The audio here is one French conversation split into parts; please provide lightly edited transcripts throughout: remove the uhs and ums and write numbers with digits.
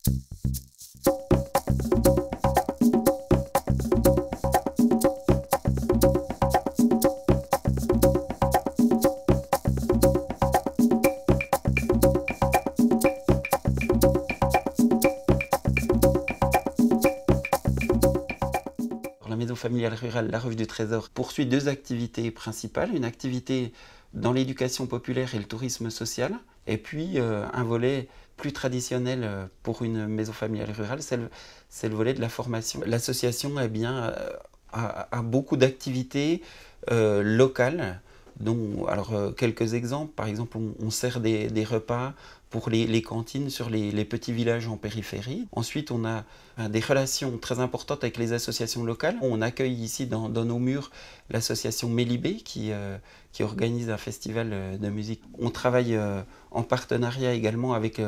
La maison familiale rurale La Roche du Trésor poursuit deux activités principales. Une activité dans l'éducation populaire et le tourisme social, et puis un volet plus traditionnel pour une maison familiale rurale, c'est le volet de la formation. L'association a beaucoup d'activités locales, dont quelques exemples. Par exemple, on sert des repas pour les cantines sur les petits villages en périphérie. Ensuite, on a des relations très importantes avec les associations locales. On accueille ici dans nos murs l'association Mélibé qui organise un festival de musique. On travaille en partenariat également avec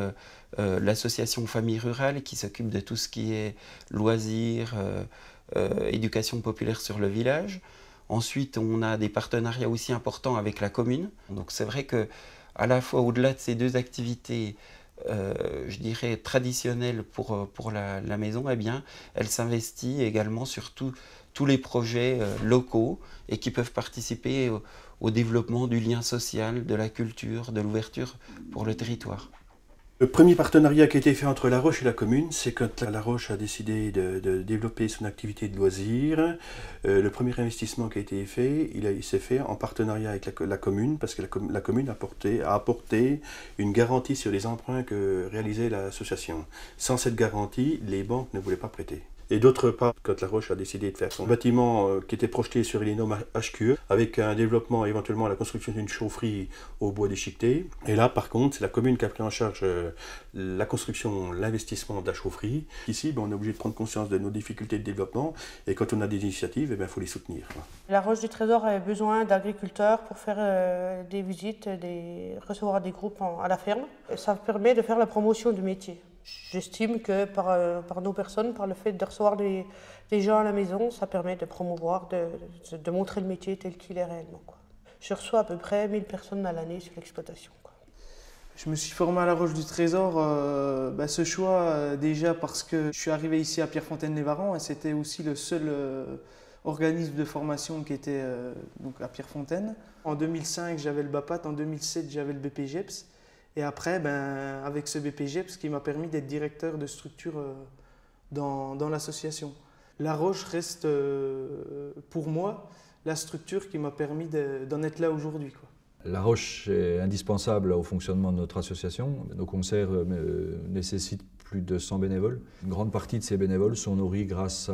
l'association Famille Rurale qui s'occupe de tout ce qui est loisirs, éducation populaire sur le village. Ensuite, on a des partenariats aussi importants avec la commune. Donc c'est vrai que à la fois au-delà de ces deux activités, je dirais traditionnelles pour la maison, eh bien, elle s'investit également sur tous les projets locaux et qui peuvent participer au développement du lien social, de la culture, de l'ouverture pour le territoire. Le premier partenariat qui a été fait entre La Roche et la commune, c'est quand La Roche a décidé de développer son activité de loisirs. Le premier investissement qui a été fait, il s'est fait en partenariat avec la commune, parce que la commune a apporté une garantie sur les emprunts que réalisait l'association. Sans cette garantie, les banques ne voulaient pas prêter. Et d'autre part, quand La Roche a décidé de faire son bâtiment qui était projeté sur les normes HQE, avec un développement, éventuellement la construction d'une chaufferie au bois déchiqueté. Et là, par contre, c'est la commune qui a pris en charge la construction, l'investissement de la chaufferie. Ici, on est obligé de prendre conscience de nos difficultés de développement, et quand on a des initiatives, il faut les soutenir. La Roche du Trésor avait besoin d'agriculteurs pour faire des visites, recevoir des groupes à la ferme. Et ça permet de faire la promotion du métier. J'estime que par nos personnes, par le fait de recevoir des gens à la maison, ça permet de promouvoir, de montrer le métier tel qu'il est réellement. Je reçois à peu près 1000 personnes à l'année sur l'exploitation. Je me suis formé à La Roche du Trésor, ce choix déjà parce que je suis arrivé ici à Pierrefontaine-les-Varans et c'était aussi le seul organisme de formation qui était donc à Pierrefontaine. En 2005, j'avais le BAPAT, en 2007, j'avais le BPGEPS. Et après, avec ce BPGEPS qui m'a permis d'être directeur de structure dans l'association. La Roche reste, pour moi, la structure qui m'a permis d'en être là aujourd'hui. La Roche est indispensable au fonctionnement de notre association. Nos concerts nécessitent plus de 100 bénévoles. Une grande partie de ces bénévoles sont nourris grâce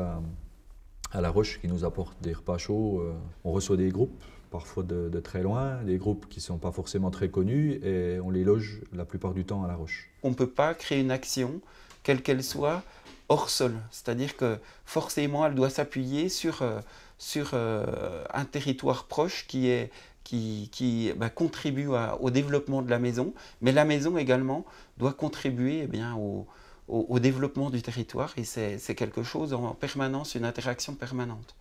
à La Roche qui nous apporte des repas chauds. On reçoit des groupes, parfois de très loin, des groupes qui ne sont pas forcément très connus, et on les loge la plupart du temps à La Roche. On ne peut pas créer une action, quelle qu'elle soit, hors sol. C'est-à-dire que forcément, elle doit s'appuyer sur un territoire proche qui contribue au développement de la maison, mais la maison également doit contribuer au développement du territoire, et c'est quelque chose en permanence, une interaction permanente.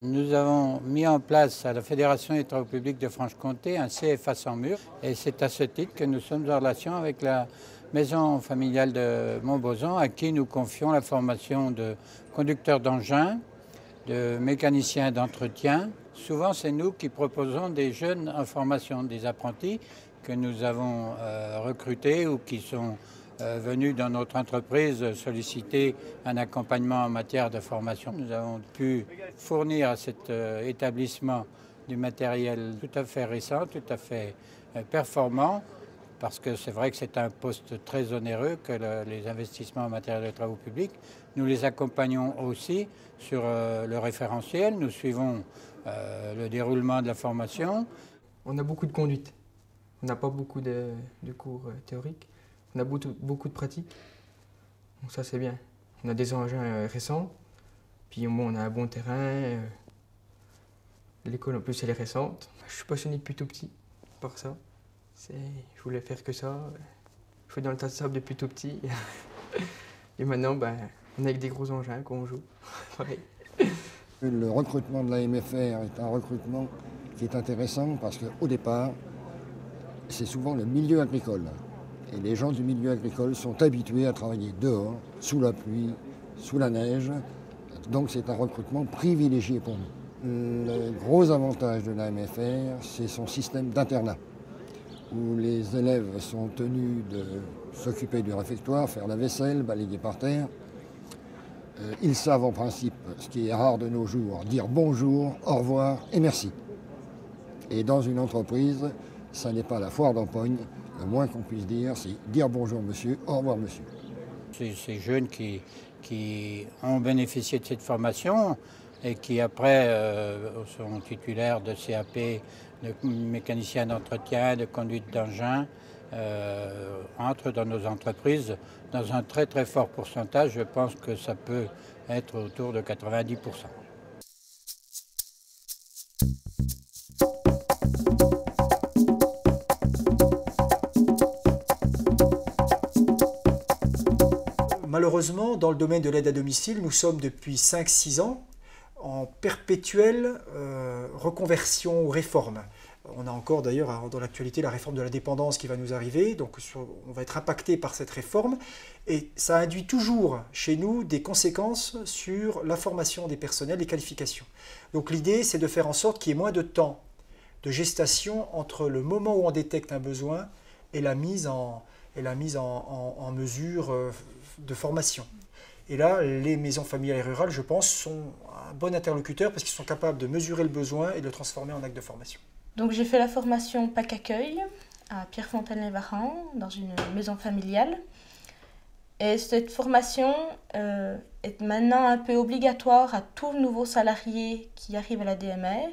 Nous avons mis en place à la Fédération des travaux publics de Franche-Comté un CFA sans mur, et c'est à ce titre que nous sommes en relation avec la maison familiale de Montbozon, à qui nous confions la formation de conducteurs d'engins, de mécaniciens d'entretien. Souvent, c'est nous qui proposons des jeunes en formation, des apprentis que nous avons recrutés ou qui sont venus dans notre entreprise solliciter un accompagnement en matière de formation. Nous avons pu fournir à cet établissement du matériel tout à fait récent, tout à fait performant, parce que c'est vrai que c'est un poste très onéreux que les investissements en matière de travaux publics. Nous les accompagnons aussi sur le référentiel, nous suivons le déroulement de la formation. On a beaucoup de conduite, on n'a pas beaucoup de cours théoriques. On a beaucoup de pratiques, donc ça c'est bien. On a des engins récents, puis on a un bon terrain. L'école en plus elle est récente. Je suis passionné depuis tout petit par ça. Je voulais faire que ça. Je fais dans le tas de sable depuis tout petit. Et maintenant on est avec des gros engins qu'on joue. Le recrutement de la MFR est un recrutement qui est intéressant parce qu'au départ, c'est souvent le milieu agricole. Et les gens du milieu agricole sont habitués à travailler dehors, sous la pluie, sous la neige. Donc c'est un recrutement privilégié pour nous. Le gros avantage de la MFR, c'est son système d'internat, où les élèves sont tenus de s'occuper du réfectoire, faire la vaisselle, balayer par terre. Ils savent en principe, ce qui est rare de nos jours, dire bonjour, au revoir et merci. Et dans une entreprise, ça n'est pas la foire d'empoigne. Le moins qu'on puisse dire, c'est dire bonjour monsieur, au revoir monsieur. Ces jeunes qui ont bénéficié de cette formation et qui après sont titulaires de CAP, de mécanicien d'entretien, de conduite d'engin, entrent dans nos entreprises dans un très très fort pourcentage. Je pense que ça peut être autour de 90%. Malheureusement, dans le domaine de l'aide à domicile, nous sommes depuis 5-6 ans en perpétuelle reconversion ou réforme. On a encore d'ailleurs dans l'actualité la réforme de la dépendance qui va nous arriver, donc on va être impacté par cette réforme et ça induit toujours chez nous des conséquences sur la formation des personnels, les qualifications. Donc l'idée c'est de faire en sorte qu'il y ait moins de temps de gestation entre le moment où on détecte un besoin et la mise en mesure de formation. Et là, les maisons familiales et rurales, je pense, sont un bon interlocuteur parce qu'ils sont capables de mesurer le besoin et de le transformer en acte de formation. Donc j'ai fait la formation PAC Accueil à Pierrefontaine-les-Varans, dans une maison familiale. Et cette formation est maintenant un peu obligatoire à tout nouveau salarié qui arrive à la DMR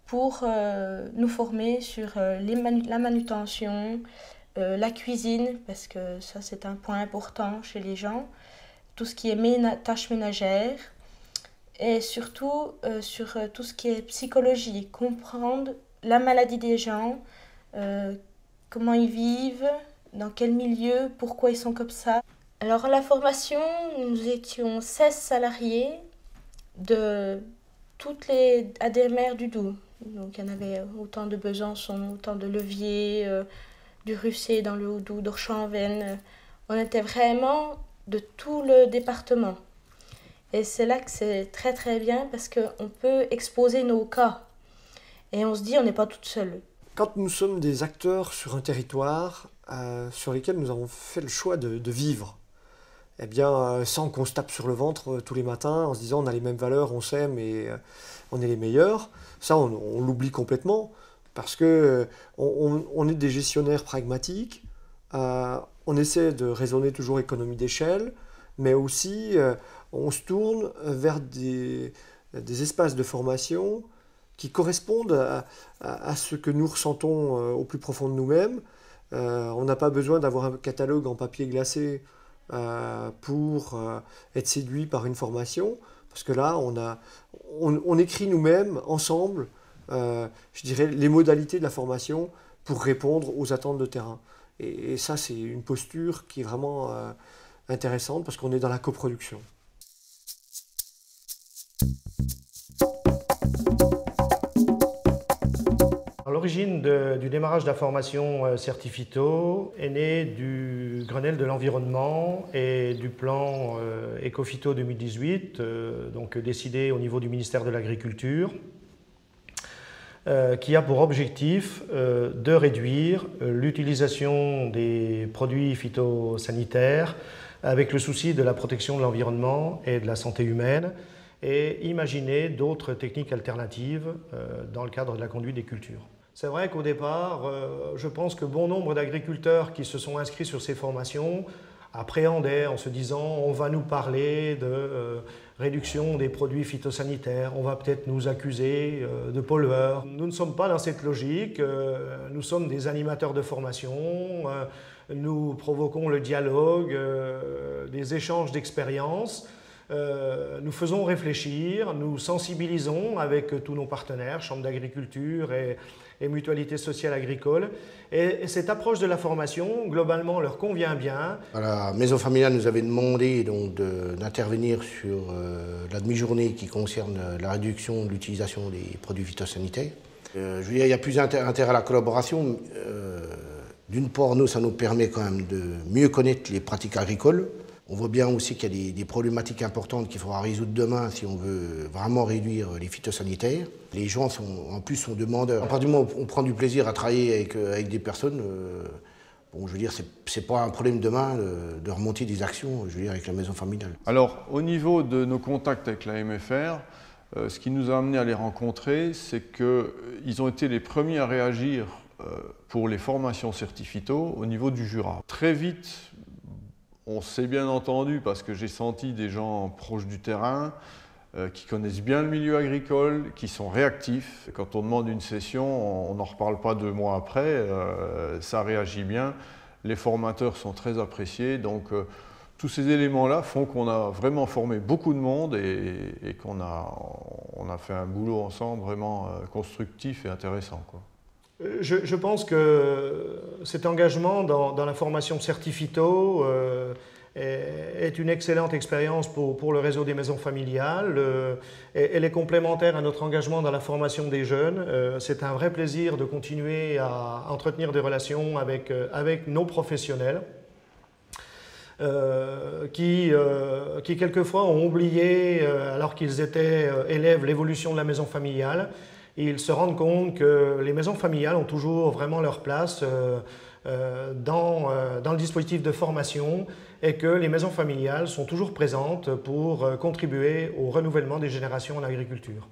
pour nous former sur la manutention, la cuisine, parce que ça c'est un point important chez les gens, tout ce qui est tâches ménagères, et surtout sur tout ce qui est psychologie, comprendre la maladie des gens, comment ils vivent, dans quel milieu, pourquoi ils sont comme ça. Alors à la formation, nous étions 16 salariés de toutes les ADMR du Doubs. Donc il y en avait autant de Besançon, autant de Levier, du Russé dans le Haut-Doubs, d'Orchamps-en-Veynes. On était vraiment de tout le département. Et c'est là que c'est très très bien parce qu'on peut exposer nos cas. Et on se dit on n'est pas toute seule. Quand nous sommes des acteurs sur un territoire sur lesquels nous avons fait le choix de vivre, eh bien sans qu'on se tape sur le ventre tous les matins en se disant on a les mêmes valeurs, on s'aime et on est les meilleurs, ça on l'oublie complètement parce que on est des gestionnaires pragmatiques, on essaie de raisonner toujours économie d'échelle, mais aussi on se tourne vers des espaces de formation qui correspondent à ce que nous ressentons au plus profond de nous-mêmes. On n'a pas besoin d'avoir un catalogue en papier glacé pour être séduit par une formation, parce que là, on écrit nous-mêmes, ensemble, je dirais, les modalités de la formation pour répondre aux attentes de terrain. Et ça, c'est une posture qui est vraiment intéressante, parce qu'on est dans la coproduction. L'origine du démarrage de la formation Certifito est née du Grenelle de l'environnement et du plan Ecofito 2018, donc décidé au niveau du ministère de l'Agriculture, qui a pour objectif de réduire l'utilisation des produits phytosanitaires avec le souci de la protection de l'environnement et de la santé humaine, et imaginer d'autres techniques alternatives dans le cadre de la conduite des cultures. C'est vrai qu'au départ, je pense que bon nombre d'agriculteurs qui se sont inscrits sur ces formations appréhendaient en se disant on va nous parler de réduction des produits phytosanitaires, on va peut-être nous accuser de pollueurs. Nous ne sommes pas dans cette logique, nous sommes des animateurs de formation, nous provoquons le dialogue, des échanges d'expériences. nous faisons réfléchir, nous sensibilisons avec tous nos partenaires, Chambre d'agriculture et Mutualité sociale agricole. Et cette approche de la formation, globalement, leur convient bien. La maison familiale nous avait demandé d'intervenir sur la demi-journée qui concerne la réduction de l'utilisation des produits phytosanitaires. Je veux dire, il y a plus intérêt à la collaboration. D'une part, ça nous permet quand même de mieux connaître les pratiques agricoles. On voit bien aussi qu'il y a des problématiques importantes qu'il faudra résoudre demain si on veut vraiment réduire les phytosanitaires. Les gens en plus sont demandeurs. À partir du moment où on prend du plaisir à travailler avec des personnes, bon, je veux dire, c'est pas un problème demain de remonter des actions, je veux dire, avec la maison familiale. Alors, au niveau de nos contacts avec la MFR, ce qui nous a amené à les rencontrer, c'est qu'ils ont été les premiers à réagir pour les formations certifito au niveau du Jura. Très vite, on s'est bien entendu parce que j'ai senti des gens proches du terrain qui connaissent bien le milieu agricole, qui sont réactifs. Quand on demande une session, on n'en reparle pas 2 mois après, ça réagit bien. Les formateurs sont très appréciés, donc tous ces éléments-là font qu'on a vraiment formé beaucoup de monde et qu'on a fait un boulot ensemble vraiment constructif et intéressant, quoi. Je pense que cet engagement dans la formation certifito est une excellente expérience pour le réseau des maisons familiales. Elle est complémentaire à notre engagement dans la formation des jeunes. C'est un vrai plaisir de continuer à entretenir des relations avec nos professionnels qui quelquefois ont oublié, alors qu'ils étaient élèves, l'évolution de la maison familiale. Et ils se rendent compte que les maisons familiales ont toujours vraiment leur place dans le dispositif de formation et que les maisons familiales sont toujours présentes pour contribuer au renouvellement des générations en agriculture.